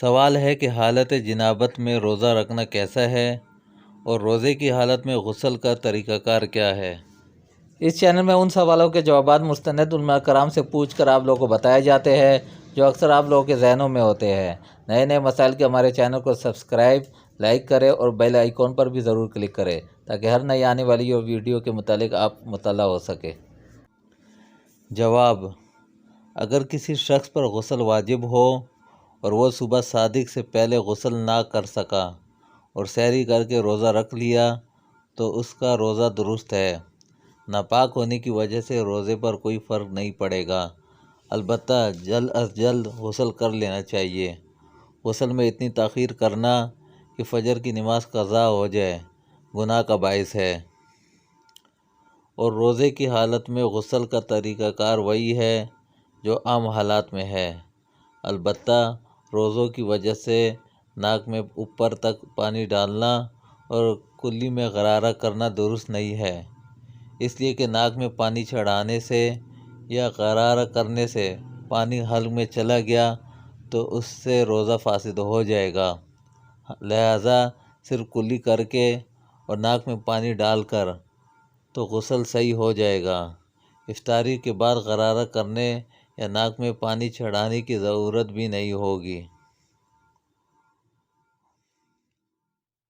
سوال ہے کہ حالت جنابت میں روزہ رکھنا کیسا ہے اور روزے کی حالت میں غسل کا طریقہ کار کیا ہے؟ اس چینل میں ان سوالوں کے جوابات مستند علماء کرام سے پوچھ کر آپ لوگوں کو بتائے جاتے ہیں جو اکثر آپ لوگوں کے ذہنوں میں ہوتے ہیں۔ نئے نئے مسائل کے ہمارے چینل کو سبسکرائب، لائک کریں اور بیل آئیکن پر بھی ضرور کلک کریں تاکہ ہر نئی آنے والی ویڈیو کے متعلق آپ مطلع ہو سکے۔ جواب: اگر کسی شخص پر غسل واجب ہو اور وہ صبح صادق سے پہلے غسل نہ کر سکا اور سحری کر کے روزہ رکھ لیا تو اس کا روزہ درست ہے۔ ناپاک ہونے کی وجہ سے روزے پر کوئی فرق نہیں پڑے گا، البتہ جلد از جلد غسل کر لینا چاہیے۔ غسل میں اتنی تاخیر کرنا کہ فجر کی نماز قضا ہو جائے گناہ کا باعث ہے، اور روزے کی حالت میں غسل کا طریقہ کار وہی ہے جو عام حالات میں ہے، البتہ روزوں کی وجہ سے ناک میں اوپر تک پانی ڈالنا اور کلی میں غرارہ کرنا درست نہیں ہے، اس لیے کہ ناک میں پانی چڑھانے سے یا غرارہ کرنے سے پانی حلق میں چلا گیا تو اس سے روزہ فاسد ہو جائے گا، لہٰذا صرف کلی کر کے اور ناک میں پانی ڈال کر تو غسل صحیح ہو جائے گا۔ افطاری کے بعد غرارہ کرنے یا ناک میں پانی چڑھانے کی ضرورت بھی نہیں ہوگی۔